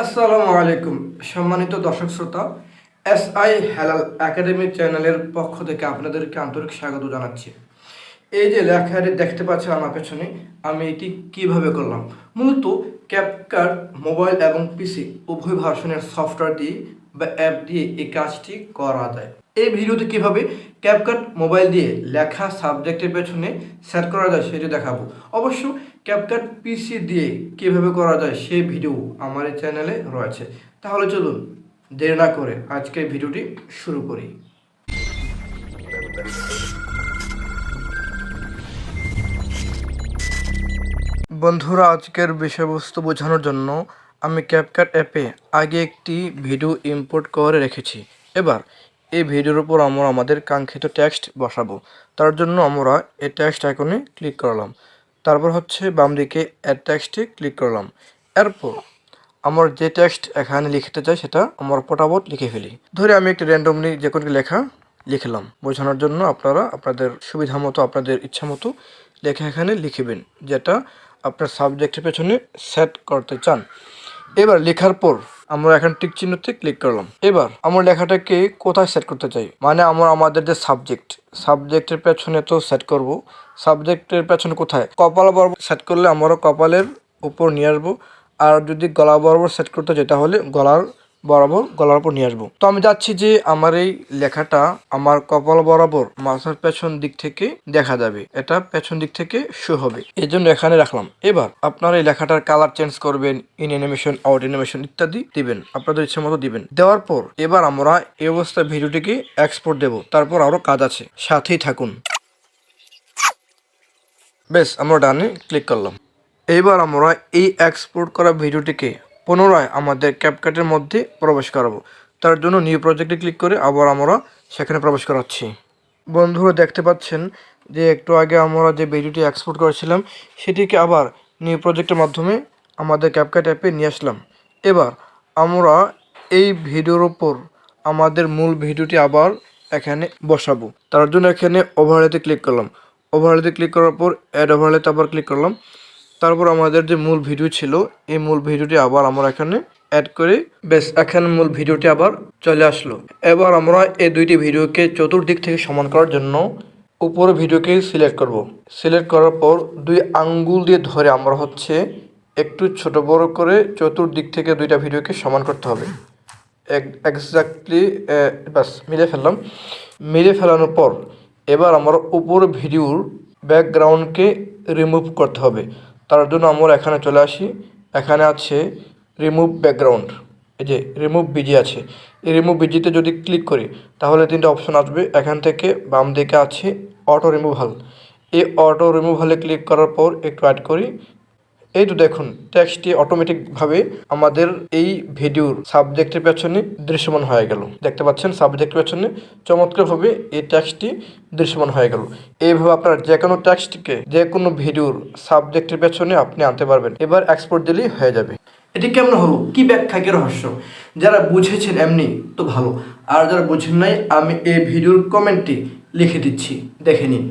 আসসালামু আলাইকুম সম্মানিত দর্শক শ্রোতা, হেলাল একাডেমি চ্যানেলের পক্ষ থেকে আপনাদেরকে আন্তরিক স্বাগত জানাচ্ছি। এই যে লেখাটি দেখতে পাচ্ছেন আমার পেছনে, আমি এটি কিভাবে করলাম। মূলত ক্যাপকাট মোবাইল এবং পিসি উভয় ভার্সনের সফটওয়্যার দিয়ে বা অ্যাপ দিয়ে এই কাজটি করা যায়। এই ভিডিওতে কিভাবে ক্যাপকাট মোবাইল দিয়ে লেখা সাবজেক্টের পেছনে সেট করা যায় সেটি দেখাবো। অবশ্য ক্যাপকাট পিসি দিয়ে কিভাবে করা যায় সেই ভিডিও আমার এই চ্যানেলে রয়েছে। তাহলে চলুন দেরি না করে আজকে ভিডিওটি শুরু করি। বন্ধুরা, আজকের বিষয়বস্তু বোঝানোর জন্য আমি ক্যাপকাট অ্যাপে আগে একটি ভিডিও ইম্পোর্ট করে রেখেছি। এবার এই ভিডিওর উপর আমরা আমাদের কাঙ্ক্ষিত টেক্সট বসাবো। তার জন্য আমরা এই টেক্সট আইকনে ক্লিক করলাম, তারপর হচ্ছে বাম দিকে অ্যাড টেক্সটে ক্লিক করলাম। এরপর আমরা যে টেক্সট এখানে লিখতে চাই সেটা আমরা ফটাফট লিখে ফেলি। ধরে আমি একটি র্যান্ডমলি যে কোনো লেখা লিখলাম। বোঝানোর জন্য আপনারা আপনাদের সুবিধা মতো, আপনাদের ইচ্ছা মতো লেখা এখানে লিখবেন, যেটা আপনার সাবজেক্টের পেছনে সেট করতে চান। এবার লেখার পর আমরা এখন টিক চিহ্নতে ক্লিক করলাম। এবার আমরা লেখাটাকে কোথায় সেট করতে চাই, মানে আমরা আমাদের যে সাবজেক্টের পেছনে তো সেট করব। সাবজেক্টের পেছনে কোথায়? কপাল বরাবর সেট করলে আমরা কপালের উপর নিয়ে আসবো। আর যদি গলা বরাবর সেট করতে চাই তাহলে গলার উপর নিয়ে আসবো। তো আমি যাচ্ছি যে আমার এই লেখাটা আমার কপাল বরাবর মাথার পেছন দিক থেকে দেখা যাবে, এটা পেছন দিক থেকে শো হবে, এই জন্য এখানে রাখলাম। এবার আপনারা এই লেখাটার কালার চেঞ্জ করবেন, ইন অ্যানিমেশন, আউট অ্যানিমেশন ইত্যাদি দিবেন, আপনাদের ইচ্ছা মতো দিবেন। দেওয়ার পর এবার আমরা এই অবস্থায় ভিডিওটিকে এক্সপোর্ট দেব। তারপর আরো কাজ আছে, সাথেই থাকুন। বেশ, আমরা ডানে ক্লিক করলাম। এইবার আমরা এই এক্সপোর্ট করা ভিডিওটিকে পুনরায় আমাদের ক্যাপকাটের মধ্যে প্রবেশ করাবো। তার জন্য নিউ প্রজেক্টে ক্লিক করে আবার আমরা সেখানে প্রবেশ করাচ্ছি। বন্ধুরা, দেখতে পাচ্ছেন যে একটু আগে আমরা যে ভিডিওটি এক্সপোর্ট করেছিলাম সেটিকে আবার নিউ প্রজেক্টের মাধ্যমে আমাদের ক্যাপকাট অ্যাপে নিয়ে আসলাম। এবার আমরা এই ভিডিওর ওপর আমাদের মূল ভিডিওটি আবার এখানে বসাবো। তার জন্য এখানে ওভারলেতে ক্লিক করলাম। ওভারলেতে ক্লিক করার পর অ্যাড ওভারলেতে আবার ক্লিক করলাম। তারপর আমাদের যে মূল ভিডিও ছিল এই মূল ভিডিওটি আবার আমরা এখানে অ্যাড করে বেশ, এখানে মূল ভিডিওটি আবার চলে আসলো। এবার আমরা এই দুইটি ভিডিওকে চতুর্দিক থেকে সমান করার জন্য উপরে ভিডিওকে সিলেক্ট করব। সিলেক্ট করার পর দুই আঙ্গুল দিয়ে ধরে আমরা হচ্ছে একটু ছোট বড় করে চতুর্দিক থেকে দুইটা ভিডিওকে সমান করতে হবে। এক্স্যাক্টলি বাস মিলে ফেললাম। মিলে ফেলানোর পর এবার আমরা উপরে ভিডিওর ব্যাকগ্রাউন্ডকে রিমুভ করতে হবে। তার জন্য আমরা এখানে চলে আসি, এখানে আছে রিমুভ ব্যাকগ্রাউন্ড, এই যে রিমুভ বিজি আছে। এই রিমুভ বিজিতে যদি ক্লিক করি তাহলে তিনটা অপশন আসবে। এখান থেকে বাম দিকে আছে অটো রিমুভাল। এই অটো রিমুভালে ক্লিক করার পর একটু অ্যাড করি। এই তো দেখুন, টেক্সটটি অটোমেটিকভাবে আমাদের এই ভিডিওর সাবজেক্টের পেছনে দৃশ্যমান হয়ে গেল। দেখতে পাচ্ছেন সাবজেক্টের পেছনে চমৎকারভাবে এই টেক্সটটি দৃশ্যমান হয়ে গেল। এইভাবে আপনার যে কোনো টেক্সটকে যে কোনো ভিডিওর সাবজেক্টের পেছনে আপনি আনতে পারবেন। এবার এক্সপোর্ট দিলেই হয়ে যাবে। এটি কেমন হলো, কি ব্যাখ্যা, কি রহস্য? যারা বুঝেছেন এমনি তো ভালো, আর যারা বুঝেন নাই আমি এই ভিডিওর কমেন্টে লিখে দিচ্ছি, দেখে নিন।